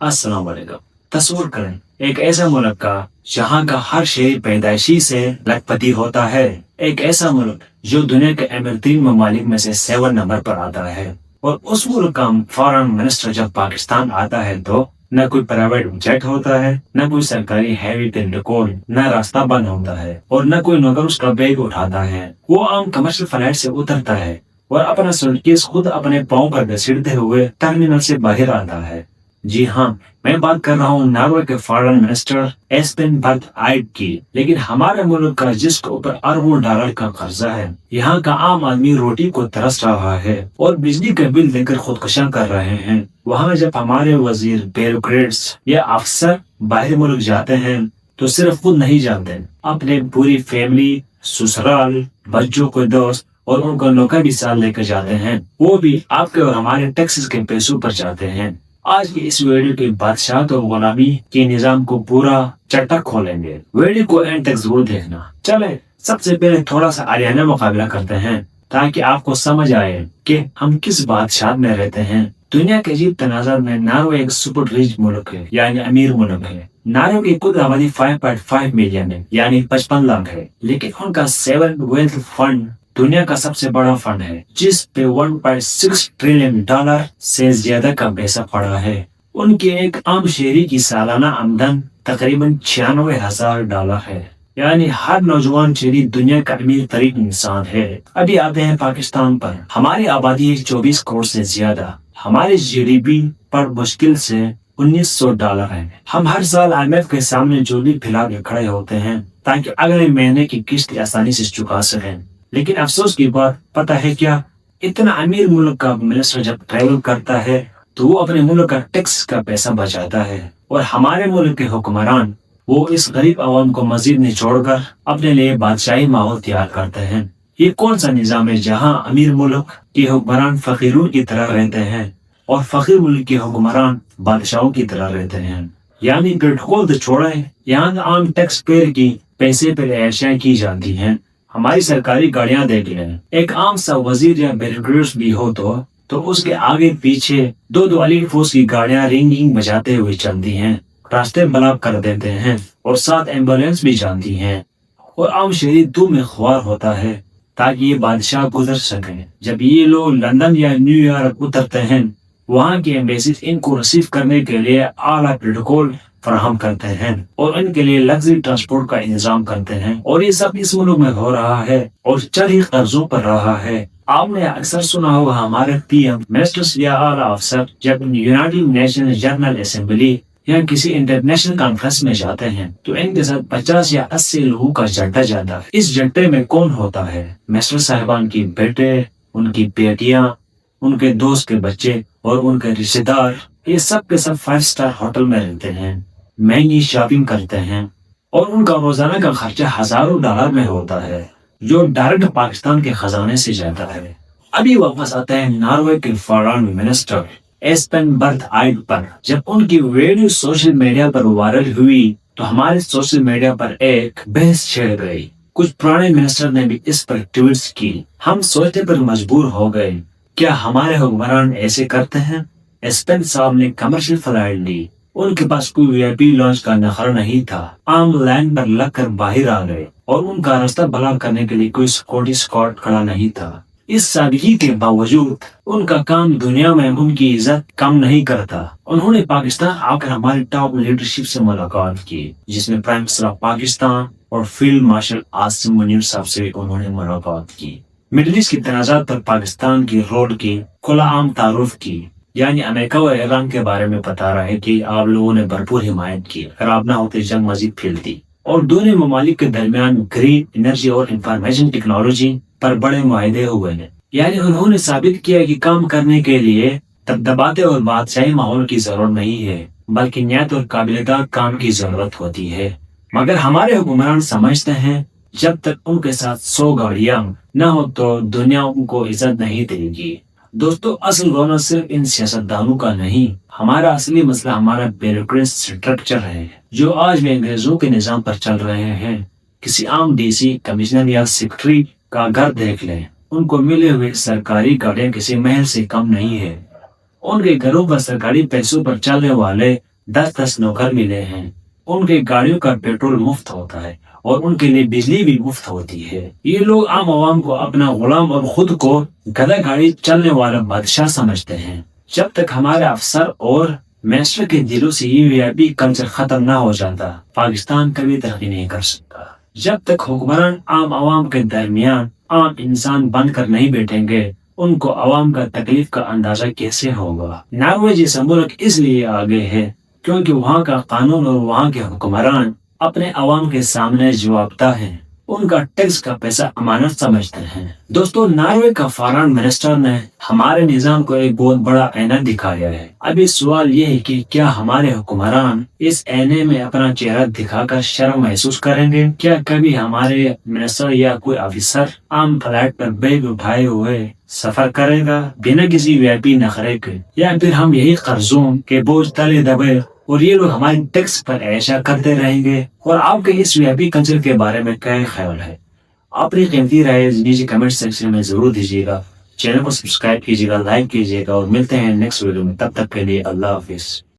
अस्सलाम वालेकुम। तस्वीर करें एक ऐसा मुल्क का जहाँ का हर शहरी पैदाइशी से लखपति होता है। एक ऐसा मुल्क जो दुनिया के अमीर तीन ममालिक में से 7 नंबर पर आता है। और उस मुल्क का फॉरेन मिनिस्टर जब पाकिस्तान आता है तो न कोई प्राइवेट जेट होता है, न कोई सरकारी हैवी टेलीकॉम, न रास्ता बंद होता है और न कोई नौकर उसका बैग उठाता है। वो आम कमर्शियल फ्लाइट से उतरता है और अपना सूटकेस खुद अपने पाँव पर घसीटते हुए टर्मिनल से बाहर आता है। जी हाँ, मैं बात कर रहा हूँ नॉर्वे के फॉरेन मिनिस्टर एस्पेन बर्थ आइड की। लेकिन हमारे मुल्क का जिसके ऊपर अरबों डॉलर का कर्जा है, यहाँ का आम आदमी रोटी को तरस रहा है और बिजली का बिल देकर खुदकुशियां कर रहे हैं। वहाँ जब हमारे वजीर, ब्यूरोक्रेट्स या अफसर बाहर मुल्क जाते हैं तो सिर्फ खुद नहीं जाते, अपने पूरी फैमिली, ससुराल, बच्चों को दोस्त और उनका नौकर भी साथ लेकर जाते हैं। वो भी आपके और हमारे टैक्सेस के पैसों पर जाते हैं। आज की इस वीडियो के बादशाह और गुलामी के निजाम को पूरा चट्टा खोलेंगे। वीडियो को एंड तक जरूर देखना। चले सबसे पहले थोड़ा सा आरियाना मुकाबला करते हैं ताकि आपको समझ आए कि हम किस बादशाह में रहते हैं। दुनिया के अजीब तनाज़र में नॉर्वे एक सुपर रिच मुल्क है, यानी अमीर मुल्क है। नॉर्वे की कुल आबादी 5.5 मिलियन है, यानी 55 लाख है। लेकिन उनका 7 वेल्थ फंड दुनिया का सबसे बड़ा फंड है, जिस पे 1.6 ट्रिलियन डॉलर से ज्यादा का पैसा पड़ा है। उनके एक आम शहरी की सालाना आमदन तकरीबन 96,000 डॉलर है, यानी हर नौजवान शहरी दुनिया का अमीर तरीन इंसान है। अभी आते हैं पाकिस्तान पर। हमारी आबादी है 24 करोड़ से ज्यादा। हमारे जीडीपी पर मुश्किल से 1900 डॉलर है। हम हर साल IMF के सामने जोली फैला के खड़े होते हैं ताकि अगले महीने की किस्त आसानी से चुका सकें। लेकिन अफसोस की बात पता है क्या, इतना अमीर मुल्क का मिनिस्टर जब ट्रैवल करता है तो वो अपने मुल्क का टैक्स का पैसा बचाता है और हमारे मुल्क के हुक्मरान वो इस गरीब आवाम को मजीद निचोड़कर अपने लिए बादशाही माहौल तैयार करते हैं। ये कौन सा निजाम है जहाँ अमीर मुल्क के हुक्मरान फकीरों की तरह रहते हैं और फकीर मुल्क के हुक्मरान बादशाहों की तरह रहते हैं। यानी पेट्रोल तो छोड़े, यहाँ आम टैक्स पेयर की पैसे पर ऐशाएं की जाती हैं। हमारी सरकारी गाड़ियां देख लें, एक आम सा वजीर या ब्यूरोक्रेट भी हो तो उसके आगे पीछे दो अली फोर्स की गाड़ियां रिंगिंग बजाते हुए चलती हैं, रास्ते ब्लॉक कर देते हैं और साथ एम्बुलेंस भी जानती हैं। और आम शहरी दुम में ख्वार होता है ताकि ये बादशाह गुजर सकें। जब ये लोग लंदन या न्यूयॉर्क उतरते हैं, वहाँ की एम्बेसी इनको रिसीव करने के लिए आला प्रोटोकॉल फराहम करते हैं और इनके लिए लग्जरी ट्रांसपोर्ट का इंतजाम करते हैं। और ये सब इस मुल्क में हो रहा है और चल ही कर्जों पर रहा है। आपने अक्सर सुना होगा हमारे PM, मिनिस्टर्स या आला अफसर जब यूनाइटेड नेशन जनरल असेंबली या किसी इंटरनेशनल कॉन्फ्रेंस में जाते हैं तो इनके साथ 50 या 80 लोगों का जट्टा जाता है। इस जट्टे में कौन होता है? मिनिस्टर साहिबान की बेटे, उनकी बेटियां, उनके दोस्त के बच्चे और उनके रिश्तेदार। ये सब के सब 5 स्टार होटल में रहते हैं, महंगी शॉपिंग करते हैं और उनका रोजाना का खर्चा हजारों डॉलर में होता है, जो डायरेक्ट पाकिस्तान के खजाने से जाता है। अभी वापस आता है नॉर्वे के फॉरेन मिनिस्टर एस्पेन बर्थ आइड पर। जब उनकी वीडियो सोशल मीडिया पर वायरल हुई तो हमारे सोशल मीडिया पर एक बहस छिड़ गई। कुछ पुराने मिनिस्टर ने भी इस पर ट्वीट्स की। हम सोचने पर मजबूर हो गए, क्या हमारे हुक्मरान ऐसे करते हैं? एस्पेन साहब ने कमर्शियल फ्लाइट ली, उनके पास कोई VIP लॉन्च का नखरा नहीं था। आम लाइन पर लगकर बाहर आ गए और उनका रास्ता ब्लॉक करने के लिए कोई सिक्योरिटी स्क्वाड खड़ा नहीं था। इस सादगी के बावजूद उनका काम दुनिया में उनकी इज्जत कम नहीं करता। उन्होंने पाकिस्तान आकर हमारी टॉप लीडरशिप से मुलाकात की, जिसमें प्राइम मिनिस्टर ऑफ पाकिस्तान और फील्ड मार्शल आसिम मुनीर साहब से उन्होंने मुलाकात की। मिडिल ईस्ट की तनाज़ात पर पाकिस्तान की रोड की खुला आम तारुफ की, यानी अमेरिका और ईरान के बारे में बता रहा है कि आप लोगों ने भरपूर हिमायत की, अगर आप ना होते जंग मजीद फैलती। और दोनों ममालिक के दरमियान ग्रीन एनर्जी और इंफॉर्मेशन टेक्नोलॉजी पर बड़े मुआहदे हुए हैं। यानी उन्होंने साबित किया कि काम करने के लिए दबदबाते और बादशाही माहौल की जरूरत नहीं है, बल्कि नियत और काबिलियत काम की जरूरत होती है। मगर हमारे हुक्मरान समझते हैं जब तक उनके साथ 100 गाड़ियां न हो तो दुनिया उनको इज्जत नहीं देगी। दोस्तों, असल रोना सिर्फ इन सियासतदानों का नहीं, हमारा असली मसला हमारा ब्यूरोक्रेट स्ट्रक्चर है, जो आज भी अंग्रेजों के निजाम पर चल रहे हैं। किसी आम DC, कमिश्नर या सेक्रेटरी का घर देख लें, उनको मिले हुए सरकारी गाड़ियां किसी महल से कम नहीं है। उनके घरों पर सरकारी पैसों पर चलने वाले 10 नौकर मिले हैं। उनके गाड़ियों का पेट्रोल मुफ्त होता है और उनके लिए बिजली भी मुफ्त होती है। ये लोग आम आवाम को अपना गुलाम और खुद को गधा गाड़ी चलने वाला बादशाह समझते हैं। जब तक हमारे अफसर और मिनिस्टर के दिलों से ये वीआईपी कल्चर खत्म ना हो जाता, पाकिस्तान कभी तरक्की नहीं कर सकता। जब तक हुक्मरान आम आवाम के दरमियान आम इंसान बनकर नहीं बैठेंगे, उनको आवाम का तकलीफ का अंदाजा कैसे होगा। नॉर्वे जैसा मुल्क इसलिए आगे है क्योंकि वहाँ का कानून और वहाँ के हुक्मरान अपने आवाम के सामने जवाबदेह हैं। उनका टैक्स का पैसा अमानत समझते हैं। दोस्तों, नॉर्वे का फॉरेन मिनिस्टर ने हमारे निजाम को एक बहुत बड़ा आईना दिखाया है। अभी सवाल ये है कि क्या हमारे हुक्मरान इस आईने में अपना चेहरा दिखाकर शर्म महसूस करेंगे? क्या कभी हमारे मिनिस्टर या कोई ऑफिसर आम फ्लाइट पर बैग उठाए हुए सफर करेगा बिना किसी वीआईपी नखरे के? या फिर हम यही कर्जों के बोझ तले दबे और ये लोग हमारे टैक्स पर ऐशा करते रहेंगे? और आपके इस वीआईपी कल्चर के बारे में क्या ख्याल है? अपनी कीमती राय नीचे कमेंट सेक्शन में जरूर दीजिएगा। चैनल को सब्सक्राइब कीजिएगा, लाइक कीजिएगा और मिलते हैं नेक्स्ट वीडियो में। तब तक के लिए अल्लाह हाफिज।